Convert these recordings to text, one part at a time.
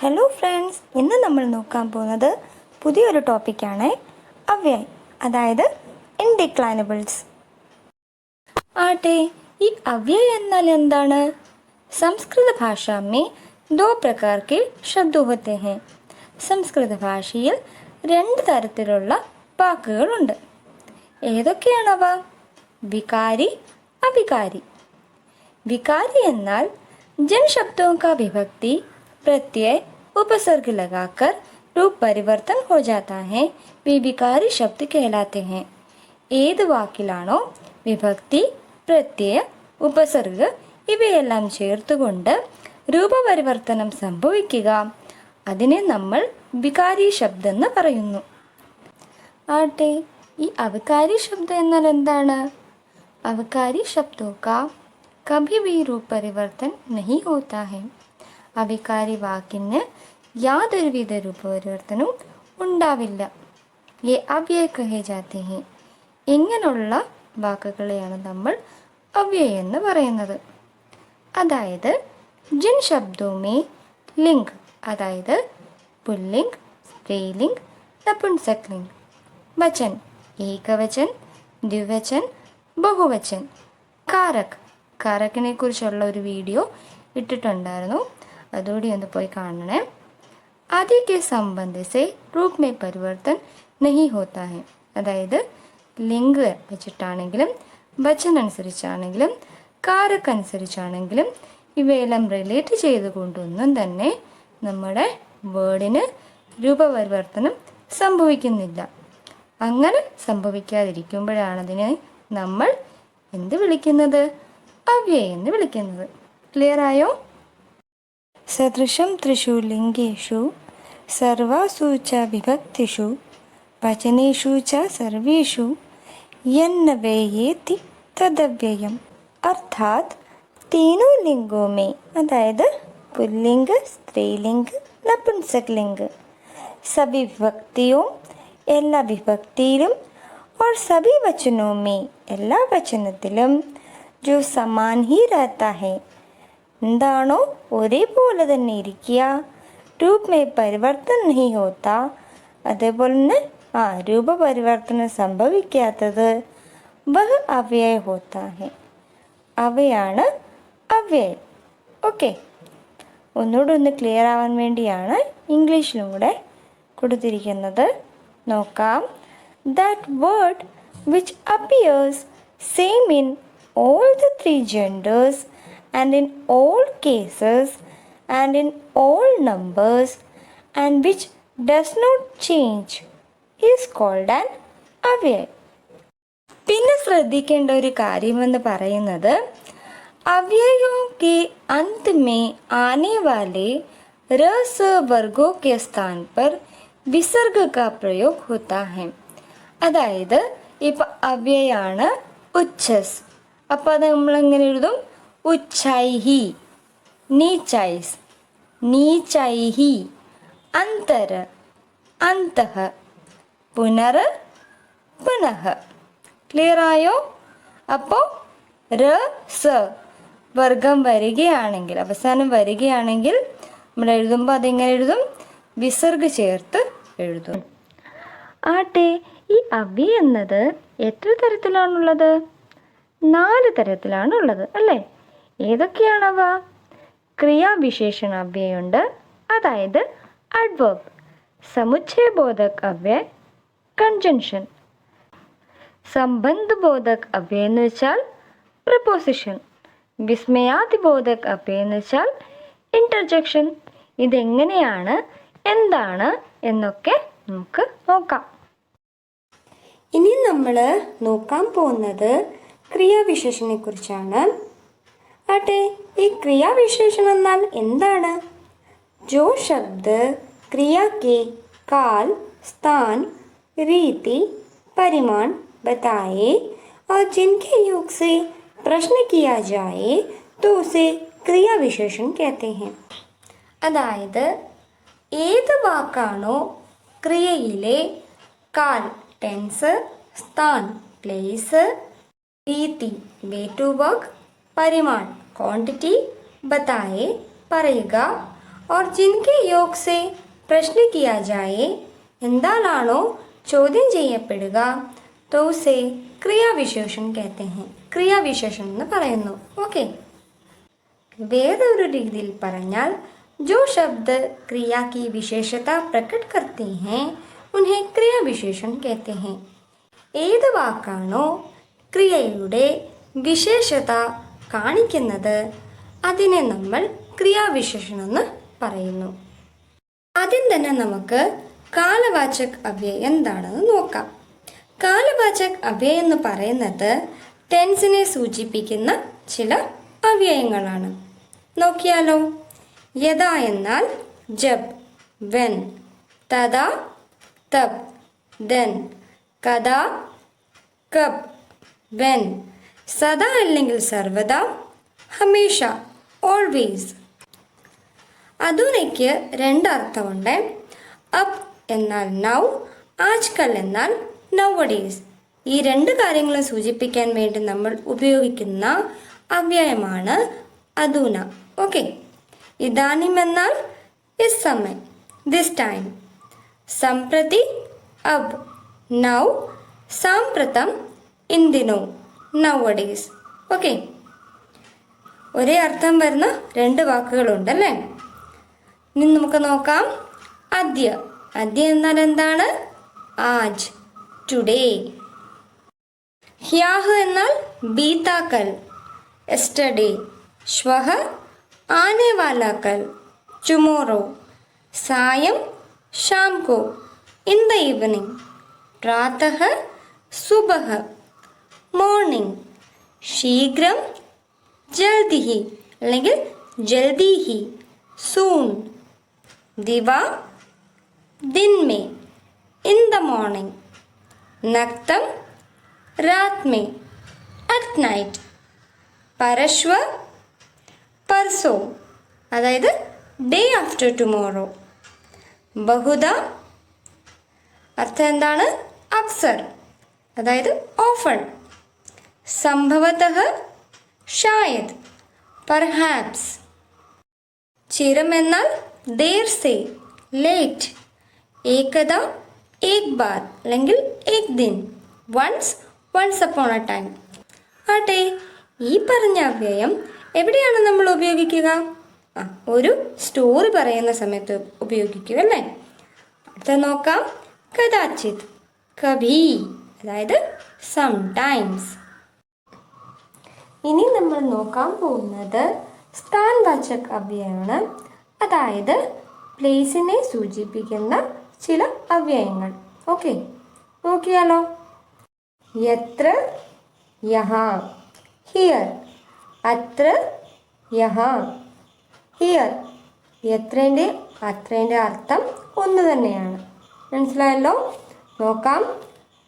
Hello friends, ഇന്ന് നമ്മൾ നോക്കാൻ പോകുന്നത് പുതിയൊരു ടോപ്പിക്കാണ് അവ്യയം, അതായത് ഇൻഡിക്ലൈനബിൾസ്. ആട്ടെ, ഈ അവ്യയം എന്നാൽ എന്താണ്? സംസ്കൃത ഭാഷ में दो प्रकार के शब्द होते हैं. സംസ്കൃത ഭാഷയിൽ രണ്ട് തരത്തിലുള്ള വാക്കുകളുണ്ട്. ഏതൊക്കെയാണവ? വികാരി, അവികാരി. विकारी എന്നാൽ जिन शब्दों का विभक्ति प्रत्यय उपसर्ग लगाकर रूप परिवर्तन हो जाता है वे विकारी शब्द कहलाते हैं. ഏത് വാക്കിലാണോ വിഭക്തി, പ്രത്യയ, ഉപസർഗ് ഇവയെല്ലാം ചേർത്തുകൊണ്ട് രൂപപരിവർത്തനം സംഭവിക്കുക, അതിനെ നമ്മൾ വികാരി ശബ്ദം എന്ന് പറയുന്നു. ആട്ടെ, ഈ അവികാരി ശബ്ദം എന്നാൽ എന്താണ്? अविकारी शब्दों का कभी भी रूप परिवर्तन नहीं होता है. അവികാരി വാക്കിന് യാതൊരുവിധ രൂപപരിവർത്തനവും ഉണ്ടാവില്ല. ये अव्यय कहे जाते हैं. ഇങ്ങനെയുള്ള വാക്കുകളെയാണ് നമ്മൾ അവ്യയം എന്ന് പറയുന്നത്. അതായത് जिन शब्दों में लिंग, അതായത് പുല്ലിംഗ്, സ്ത്രീലിംഗ്, നപുംസകലിംഗ്, വചൻ ഏകവചൻ, ദ്വിവചൻ, ബഹുവചൻ, കാരക്, കാരക്കിനെ കുറിച്ചുള്ള ഒരു വീഡിയോ ഇട്ടിട്ടുണ്ടായിരുന്നു, അതുകൂടി ഒന്ന് പോയി കാണണേ. आदि के संबंध से रूप में परिवर्तन नहीं होता है. അതായത് ലിംഗ് വെച്ചിട്ടാണെങ്കിലും വചൻ അനുസരിച്ചാണെങ്കിലും കാരക് അനുസരിച്ചാണെങ്കിലും ഇവയെല്ലാം റിലേറ്റ് ചെയ്തുകൊണ്ടൊന്നും തന്നെ നമ്മുടെ വേർഡിന് രൂപപരിവർത്തനം സംഭവിക്കുന്നില്ല. അങ്ങനെ സംഭവിക്കാതിരിക്കുമ്പോഴാണ് അതിനെ നമ്മൾ എന്ത് വിളിക്കുന്നത്? അവ്യയം എന്ന് വിളിക്കുന്നത്. ക്ലിയർ ആയോ? സദൃശം ത്രിഷു ലിംഗേഷു സർവാസു ച വിഭക്തിഷു വചനേഷു ച സർവേഷു യന്ന വേയേതി തദവ്യയം. അർത്ഥാത് तीनों लिंगों में, അതായത് पुल्लिंग, स्त्रीलिंग, नपुंसकलिंग, सभी विभक्तियों, എല്ലാ വിഭക്തിയിലും, और सभी वचनों में, എല്ലാ വചനത്തിലും, जो समान ही रहता है, എന്താണോ ഒരേപോലെ തന്നെ ഇരിക്കുക, रूप में परिवर्तन नहीं होता, അതേപോലെ തന്നെ രൂപപരിവർത്തനം സംഭവിക്കാത്തത്, वह अव्यय होता है, അവയാണ് അവ്യയം. ഓക്കെ, ഒന്നുകൂടെ ഒന്ന് ക്ലിയർ ആവാൻ വേണ്ടിയാണ് ഇംഗ്ലീഷിലും കൂടെ കൊടുത്തിരിക്കുന്നത്. നോക്കാം. That word which appears same in all the three genders and in all cases and in all numbers and which does not change is called an അവ്യയം. പിന്നെ ശ്രദ്ധിക്കേണ്ട ഒരു കാര്യമെന്ന് പറയുന്നത് अव्ययों के अंत में आने वाले रस वर्गों के स्थान पर विसर्ग का प्रयोग होता है. അതായത് ഇപ്പം അവ്യയാണ് ഉച്ഛസ്, അപ്പം അത് നമ്മളെങ്ങനെ എഴുതും? ഉച്ഛൈഹി, നീച്ചൈസ്, നീച്ചൈഹി, അന്തര, അന്തഃ, പുനർ, പുനഃ. ക്ലിയർ ആയോ? അപ്പോൾ ര സ വർഗം വരികയാണെങ്കിൽ, അവസാനം വരികയാണെങ്കിൽ നമ്മൾ എഴുതുമ്പോൾ അതെങ്ങനെ എഴുതും? വിസർഗ് ചേർത്ത് എഴുതും. ആട്ടെ, ഈ അവ്യയം എന്നത് എത്ര തരത്തിലാണുള്ളത്? 4 തരത്തിലാണുള്ളത് അല്ലേ? ഏതൊക്കെയാണവ? ക്രിയാവിശേഷണ അവ്യയുണ്ട്, അതായത് അഡ്വർബ്. സമുച്ചയബോധക് അവ്യയ, കൺജങ്ഷൻ. സംബന്ധബോധക് അവ്യയം എന്ന് വെച്ചാൽ പ്രപ്പോസിഷൻ. വിസ്മയാദിബോധക് അവ്യയം എന്ന് വെച്ചാൽ ഇൻ്റർജെക്ഷൻ. ഇതെങ്ങനെയാണ്, എന്താണ് എന്നൊക്കെ നമുക്ക് നോക്കാം. ഇനി നമ്മൾ നോക്കാൻ പോകുന്നത് ക്രിയാവിശേഷണെ കുറിച്ചാണ്. ആട്ടെ, ഈ ക്രിയാവിശേഷണം എന്നാൽ എന്താണ്? जो शब्द क्रिया के काल, स्थान, रीति, परिमाण बताए और जिनके योग से प्रश्न किया जाए तो उसे क्रिया विशेषण कहते हैं. അതായത് ഏത് വാക്കാണോ ക്രിയയിലെ കാൽ, ടെൻസ്, സ്ഥാൻ, പ്ലേസ്, രീതി, വേ ടു വർക്ക്, പരിമാൺ, ക്വാണ്ടിറ്റി, ബതായെ, പറയുക, और जिनके योग से प्रश्न किया जाए എന്താണോ ചോദ്യം ചെയ്യപ്പെടുക तो उसे ക്രിയാവിശേഷൻ कहते हैं. ക്രിയാവിശേഷൻ എന്ന് പറയുന്നു. ഓക്കെ. വേറൊരു രീതിയിൽ പറഞ്ഞാൽ जो शब्द क्रिया की विशेषता प्रकट करते हैं उन्हें क्रियाविशेषण कहते हैं. ഏത് വാക്കാണോ ക്രിയയുടെ വിശേഷത കാണിക്കുന്നത് അതിനെ നമ്മൾ ക്രിയാവിശേഷണം എന്ന് പറയുന്നു. ആദ്യം തന്നെ നമുക്ക് കാലവാചക് അവ്യയം എന്താണെന്ന് നോക്കാം. കാലവാചക് അവ്യയം എന്ന് പറയുന്നത് ടെൻസിനെ സൂചിപ്പിക്കുന്ന ചില അവ്യയങ്ങളാണ്. നോക്കിയാലോ. യഥ എന്നാൽ ജബ്, വെൻ, തദാ, തബ്, ദെൻ, കഥാ, കബ്, വെൻ, സദാ അല്ലെങ്കിൽ സർവദാ, ഹമേഷ, ഓൾവേസ്. അധുനയ്ക്ക് രണ്ടർത്ഥമുണ്ട്. അബ് എന്നാൽ നൗ, ആജ്കൽ എന്നാൽ നൗവഡേയ്സ്. ഈ രണ്ട് കാര്യങ്ങളും സൂചിപ്പിക്കാൻ വേണ്ടി നമ്മൾ ഉപയോഗിക്കുന്ന അവ്യയമാണ് അധുന. ഓക്കെ. ഇദാനിം എന്നാൽ ഇസ് സമയം, this time. സംപ്രതി Ab, now, സാമ്പ്രതം ഇന്ദിനോ, നൗവഡേയ്സ്. Okay. ഒരേ അർത്ഥം വരുന്ന രണ്ട് വാക്കുകളുണ്ടല്ലേ. ഇനി നമുക്ക് നോക്കാം. അദ്യ. അദ്യ എന്നാൽ എന്താണ്? ആജ്, ടുഡേ. ഹ്യാഹ് എന്നാൽ ബീതാക്കൽ, എസ്റ്റർഡേ. ശ്വഹ, ആനെ വാലാ കൽ, ടുമോറോ. സായം, शाम को, in the evening. प्रातः, सुबह, morning. शीघ्रम, जल्दी ही അല്ലെങ്കിൽ जल्दी ही, soon. दिवा, दिन में, in the morning. नक्तम, रात में, at night. परश्व, परसों, അതായത് ഡേ ആഫ്റ്റർ ടുമോറോ. ബഹുദ അർത്ഥം എന്താണ്? അക്സർ, അതായത് ഓഫൺ. സംഭവതഃ, ഷായത്, പെർഹാപ്സ്. ചിരം എന്നാൽ ദേർ സേ, ലേറ്റ്. ഏകദ, ഏക് ബാർ അല്ലെങ്കിൽ ഏക് ദിൻ, once, once upon a time. ആട്ടെ, ഈ പറഞ്ഞ അവ്യയം എവിടെയാണ് നമ്മൾ ഉപയോഗിക്കുക? ഒരു സ്റ്റോറി പറയുന്ന സമയത്ത് ഉപയോഗിക്കും അല്ലേ. അടുത്ത നോക്കാം. കദാചിത്, കഭി, അതായത് സംടൈംസ്. ഇനി നമ്മൾ നോക്കാൻ പോകുന്നത് സ്ഥാനവാചക് അവ്യയമാണ്, അതായത് പ്ലേസിനെ സൂചിപ്പിക്കുന്ന ചില അവ്യയങ്ങൾ. ഓക്കെ, നോക്കിയാലോ. യത്ര, യഹാ. ഹിയർ. അത്ര, യഹാ. ഹിയർ. യത്രേൻ്റെ അത്രേൻ്റെ അർത്ഥം ഒന്ന് തന്നെയാണ്. മനസ്സിലായല്ലോ. നോക്കാം.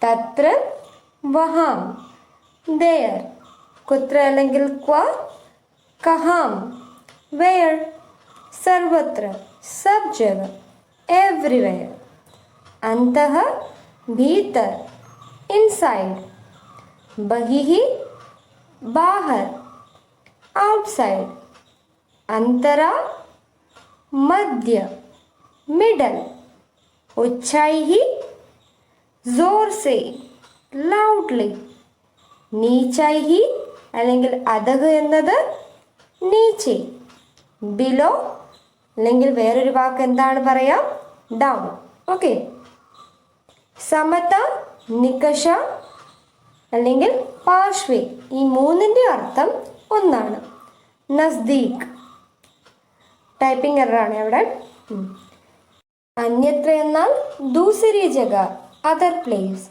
തത്ര, വഹാം. ദയർ. കുത്ര അല്ലെങ്കിൽ ക്വ. കഹാം, വെയർ. സർവത്ര, സബ് ജഗ, എവ്രിവെയർ. അന്തഃ, ഭീതർ, ഇൻസൈഡ്. ബഹിഃ, ബാഹർ, ഔട്ട്സൈഡ്. अंतरा, मध्य, मिडल. ऊंचाई ही, जोर से, लाउडली. नीचाई ही അല്ലെങ്കിൽ അധക് എന്നത് നീച്ചെ. ബിലോ അല്ലെങ്കിൽ വേറൊരു വാക്ക് എന്താണ് പറയാം? ഡൗൺ. ഓക്കെ. സമത, നികഷ അല്ലെങ്കിൽ പാർശ്വേ. ഈ മൂന്നിൻ്റെ അർത്ഥം ഒന്നാണ്. നസ്ദീക്. ടൈപ്പിംഗ് എററാണ് അവിടെ. അന്യത്ര എന്നാൽ ദൂസരി ജഗ, അതർ പ്ലേസ്.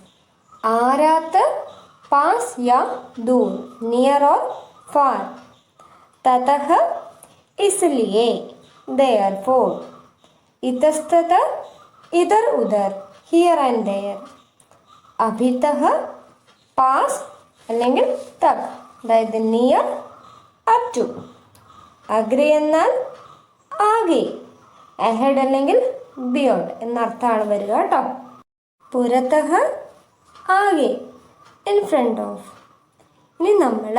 ആരാത്ത്, പാസ് യാ ദൂർ, നിയർ ഓർ ഫാർ. തതഃ, इसलिए, therefore. ഇതസ്തത, ഇധർ ഉധർ, ഹിയർ ആൻഡ് ദെയർ. അഭിതഃ, പാസ് അല്ലെങ്കിൽ തക്, അതായത് നിയർ, അപ് ടു. അഗ്രേ എന്നാൽ ആകെ, അഹെഡ് അല്ലെങ്കിൽ ബിയോണ്ട് എന്നർത്ഥമാണ് വരിക കേട്ടോ. പുരതഃ, ആകെ, ഇൻ ഫ്രണ്ട് ഓഫ്. ഇനി നമ്മൾ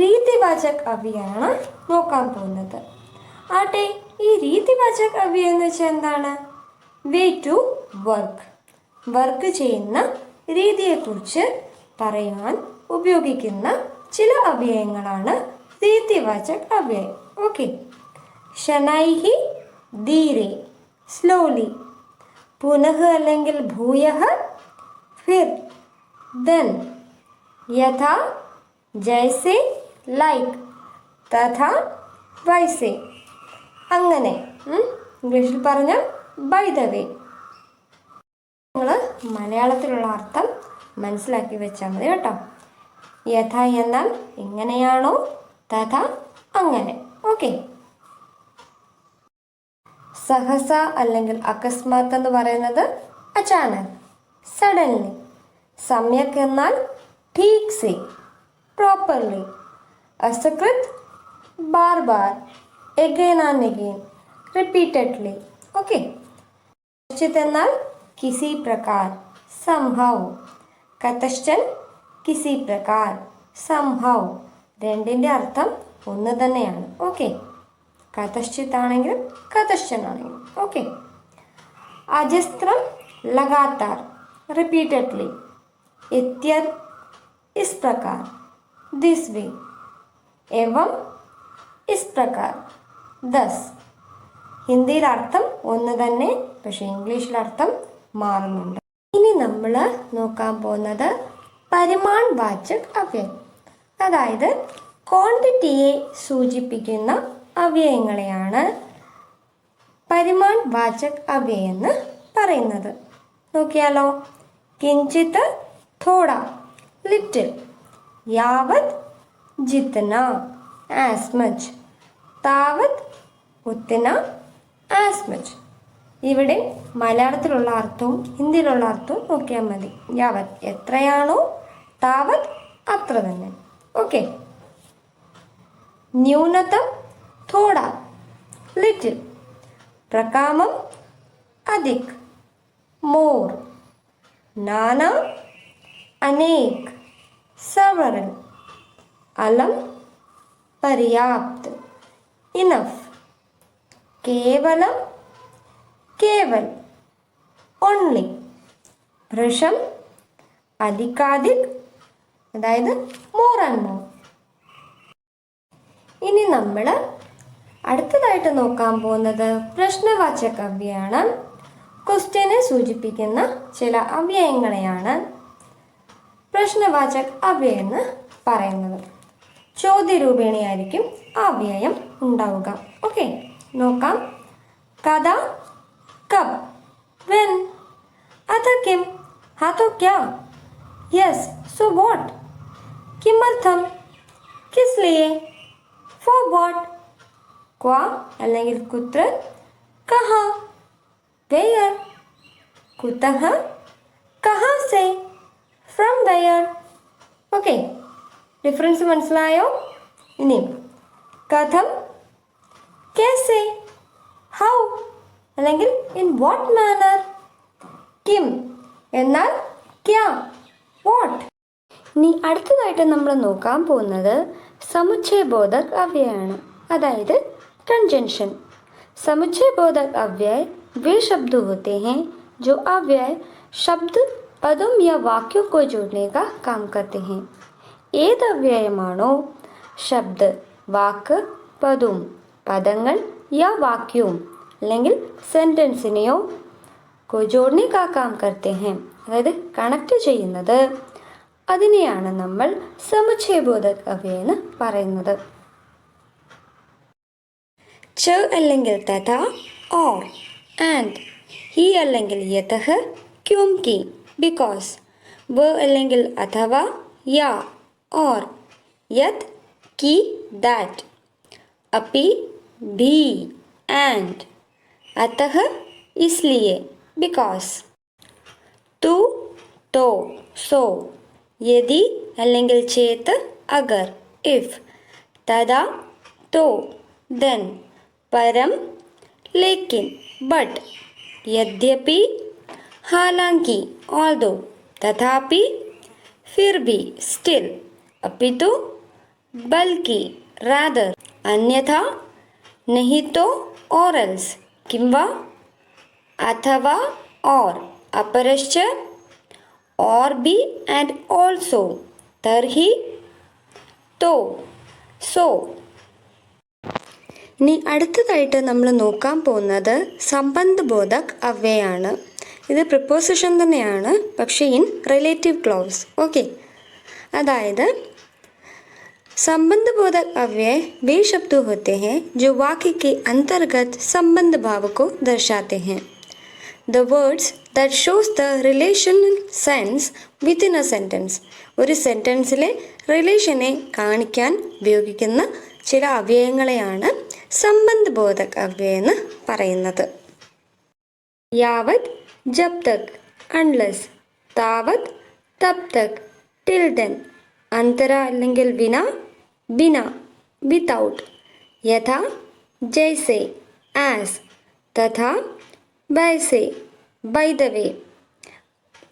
രീതിവാചക് അവ്യയമാണ് നോക്കാൻ പോകുന്നത്. ആട്ടെ, ഈ രീതിവാചക അവ്യയം എന്ന് വെച്ചാൽ എന്താണ്? വേ ടു വർക്ക്, വർക്ക് ചെയ്യുന്ന രീതിയെക്കുറിച്ച് പറയാൻ ഉപയോഗിക്കുന്ന ചില അവ്യയങ്ങളാണ് രീതിവാചക അവ്യയം. ഓക്കെ. ശനൈഹി ധീരെ, സ്ലോലി. പുനഃ അല്ലെങ്കിൽ ഭൂയഃ, ഫിർ, ദെൻ. യഥാ, ജൈസെ, ലൈക്ക്. തഥാ, വൈസെ. അങ്ങനെ. ഇംഗ്ലീഷിൽ പറഞ്ഞാൽ ബൈ ദ വേ. നിങ്ങൾ മലയാളത്തിലുള്ള അർത്ഥം മനസ്സിലാക്കി വെച്ചാൽ മതി കേട്ടോ. യഥ എന്നാൽ എങ്ങനെയാണോ, തഥ അങ്ങനെ. ഓക്കെ. സഹസ അല്ലെങ്കിൽ അകസ്മാത്ത് എന്ന് പറയുന്നത് അചാനക്, സഡൻലി. സമ്യക് എന്നാൽ ठीक से, properly. असकृत bar bar, again and again, repeatedly. Okay. कश्चित എന്നാൽ किसी प्रकार, somehow. കതശ്ചൻ किसी प्रकार, somehow. രണ്ടിൻ്റെ അർത്ഥം ഒന്ന് തന്നെയാണ്. ഓക്കെ. കതശ്ചിത് ആണെങ്കിലും കതശ്ചൻ ആണെങ്കിലും. ഓക്കെ. അജസ്ത്രം लगातार, repeatedly. इत्यർ इस प्रकार, दिस वे. एवं इस प्रकार, thus. ഹിന്ദിയിൽ അർത്ഥം ഒന്ന് തന്നെ, പക്ഷേ ഇംഗ്ലീഷിൽ അർത്ഥം മാറുന്നുണ്ട്. ഇനി നമ്മൾ നോക്കാൻ പോകുന്നത് പരിമാൺ വാചക് അവ്യയം, അതായത് ക്വാണ്ടിറ്റിയെ സൂചിപ്പിക്കുന്ന അവ്യയങ്ങളെയാണ് പരിമാൺ വാചക് അവ്യയം എന്ന് പറയുന്നത്. നോക്കിയാലോ. കിഞ്ചിത്, തോട, little. यावत, जितना, as much. താവത്, ഉത്തന, as much. ഇവിടെ മലയാളത്തിലുള്ള അർത്ഥവും ഹിന്ദിയിലുള്ള അർത്ഥവും നോക്കിയാൽ മതി. യാവത് എത്രയാണോ, താവത് അത്ര തന്നെ. ഓക്കെ. ന്യൂനതം, തോട, ലിറ്റിൽ. പ്രകാമം, അധിക്, മോർ. നാനാ, अनेक, several. अलम, पर्याप्त, इनफ. केवलम, केवल, ओनली. भृशम, अधिकाधिक, അതായത് മോർ ആൻഡ് മോർ. ഇനി നമ്മൾ അടുത്തതായിട്ട് നോക്കാൻ പോകുന്നത് പ്രശ്നവാചക അവ്യയമാണ്. ക്വസ്റ്റ്യനെ സൂചിപ്പിക്കുന്ന ചില അവ്യയങ്ങളെയാണ് പ്രശ്നവാചക അവ്യയം എന്ന് പറയുന്നത്. ചോദ്യരൂപേണയായിരിക്കും ആ അവ്യയം ഉണ്ടാവുക. ഓക്കെ. നോക്കാം. കഥ, കബ്, വെൻ. അഥ കിം, ഹാ തോ ക്യാ, യെസ് സോ വാട്ട്, കിമർത്ഥം, കിസ് ലിയേ, ഫോർ വാട്ട്, ക്വാ അല്ലെങ്കിൽ കുത്ര, കഹാ, വെയർ, കുതഹ, കഹാ സേ, ഫ്രം വെയർ. ഓക്കെ. ഡിഫറൻസ് മനസ്സിലായോ? ഇനി കഥം, കേസെ, ഹൗ അല്ലെങ്കിൽ ഇൻ വാട്ട് മാനർ. കിം എന്നാൽ ക്യാ, വാട്ട്. ഇനി അടുത്തതായിട്ട് നമ്മൾ നോക്കാൻ പോകുന്നത് സമുച്ചയബോധക അവ്യയമാണ്, അതായത് कंजंक्शन. समुच्चयबोधक अव्यय वे शब्द होते हैं जो अव्यय शब्द, पदों या वाक्यों को जोड़ने का काम करते हैं. ഏത് അവ്യയമാണോ ശബ്ദ്, വാക്ക്, പദവും, പദങ്ങൾ യാ വാക്യവും അല്ലെങ്കിൽ സെൻറ്റൻസിനെയോ को जोड़ने का काम करते हैं, അതായത് കണക്ട് ചെയ്യുന്നത്, അതിനെയാണ് നമ്മൾ സമുച്ചയബോധക അവ്യയം എന്ന് പറയുന്നത്. ച അല്ലെങ്കിൽ തഥ, ഓർ, ആൻഡ്. ഹി അല്ലെങ്കിൽ യതഃ, ക്യോംകി, ബിക്കോസ്. വ അല്ലെങ്കിൽ അഥവാ, യാ, ഓർ, യത്, की, दैट. अपि, भी, and. अतः, इसलिए, because. तु, तो, so. यदि അല്ലെങ്കിൽ ചേത്ത്, अगर, if. तदा, तो, then. परम, लेकिन, but. यद्यपि, हालांकि, although. तथापि, फिर भी, still. अपितु, बल्कि, rather. अन्यथा, नहीं तो, or else. किं वा अथवा or. अपरश्च or be and also. तर्हि तो so. ഇനി അടുത്തതായിട്ട് നമ്മൾ നോക്കാൻ പോകുന്നത് സംബന്ധബോധക് അവ്യയാണ്. ഇത് പ്രിപ്പോസിഷൻ തന്നെയാണ്, പക്ഷേ ഇൻ റിലേറ്റീവ് ക്ലോസ്. ഓക്കെ, അതായത് संबंधबोधक अव्यय वे शब्द होते हैं जो वाक्य के अंतर्गत संबंध भाव को दर्शाते हैं. The words that shows the relational sense within a sentence. ഒരു സെൻറ്റൻസിലെ റിലേഷനെ കാണിക്കാൻ ഉപയോഗിക്കുന്ന ചില അവ്യയങ്ങളെയാണ് സംബന്ധബോധക് അവ്യയം എന്ന് പറയുന്നത്. യാവത് ജബ് Tak unless, താവത് തബ് Tak till then, അന്തര അല്ലെങ്കിൽ വിന ബിന വിതൗട്ട്, യഥാ ജൈസെ ആസ്, തഥാ വൈസെ ബൈ ദ വേ.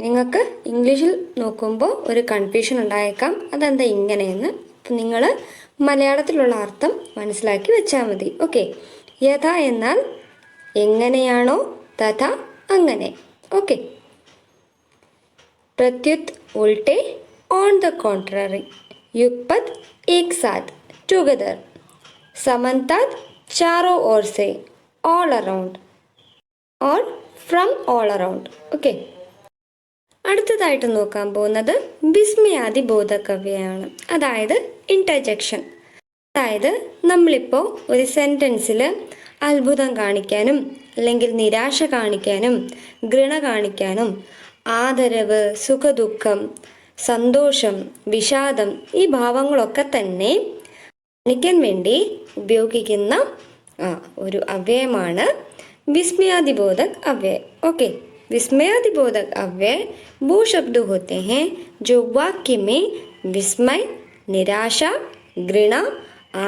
നിങ്ങൾക്ക് ഇംഗ്ലീഷിൽ നോക്കുമ്പോൾ ഒരു കൺഫ്യൂഷൻ ഉണ്ടായേക്കാം, അതെന്താ ഇങ്ങനെയെന്ന്. അപ്പം നിങ്ങൾ മലയാളത്തിലുള്ള അർത്ഥം മനസ്സിലാക്കി വെച്ചാൽ മതി. ഓക്കെ, യഥ എന്നാൽ എങ്ങനെയാണോ, തഥ അങ്ങനെ. Okay, Prayut ഉൾട്ടെ on the contrary, युगपद एक साथ together, समन्तात चारों ओर से all around or from all around. Okay, അടുത്തതായിട്ട് നോക്കാൻ പോകുന്നത് വിസ്മയാദി ബോധകവ്യയാണ്, അതായത് ഇൻ്റർജെക്ഷൻ. അതായത് നമ്മളിപ്പോൾ ഒരു സെൻറ്റൻസിൽ അത്ഭുതം കാണിക്കാനും അല്ലെങ്കിൽ നിരാശ കാണിക്കാനും ഘൃണ കാണിക്കാനും ആദരവ്, സുഖദുഃഖം, സന്തോഷം, വിഷാദം, ഈ ഭാവങ്ങളൊക്കെ തന്നെ കാണിക്കാൻ വേണ്ടി ഉപയോഗിക്കുന്ന ഒരു അവ്യയമാണ് വിസ്മയാദിബോധക് അവ്യय. ओके, विस्मयादिबोधक अव्यय वो शब्द होते हैं जो वाक्य में विस्मय, निराशा, घृणा,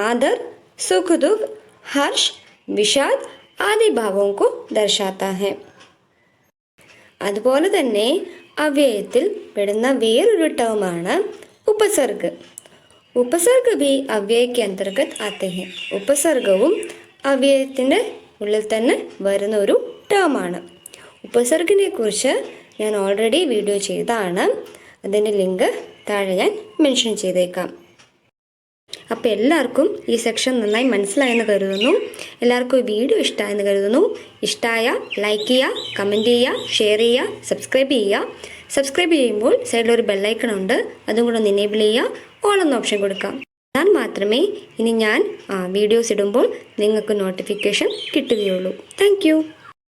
आदर, सुख दुख, हर्ष, विषाद आदि भावों को दर्शाता है. അതുപോലെ തന്നെ അവ്യയത്തിൽ പെടുന്ന വേറൊരു ടേമാണ് ഉപസർഗ്. ഉപസർഗ് ഭി അവ്യയ്ക്ക് അന്തർഗത് ആത്തെ ഹെ. ഉപസർഗവും അവ്യയത്തിൻ്റെ ഉള്ളിൽ തന്നെ വരുന്ന ഒരു ടേമാണ്. ഉപസർഗിനെ കുറിച്ച് ഞാൻ ഓൾറെഡി വീഡിയോ ചെയ്തതാണ്, അതിൻ്റെ ലിങ്ക് താഴെ ഞാൻ മെൻഷൻ ചെയ്തേക്കാം. അപ്പോൾ എല്ലാവർക്കും ഈ സെക്ഷൻ നന്നായി മനസ്സിലായെന്ന് കരുതുന്നു. എല്ലാവർക്കും ഈ വീഡിയോ ഇഷ്ടമായെന്ന് കരുതുന്നു. ഇഷ്ടമായ ലൈക്ക് ചെയ്യുക, കമൻറ്റ് ചെയ്യുക, ഷെയർ ചെയ്യുക, സബ്സ്ക്രൈബ് ചെയ്യുക. സബ്സ്ക്രൈബ് ചെയ്യുമ്പോൾ സൈഡിലൊരു ബെല്ലൈക്കൺ ഉണ്ട്, അതും കൂടെ ഒന്ന് എനേബിൾ ചെയ്യുക, ഓൾ എന്ന ഓപ്ഷൻ കൊടുക്കാം. എന്നാൽ മാത്രമേ ഇനി ഞാൻ വീഡിയോസ് ഇടുമ്പോൾ നിങ്ങൾക്ക് നോട്ടിഫിക്കേഷൻ കിട്ടുകയുള്ളൂ. താങ്ക്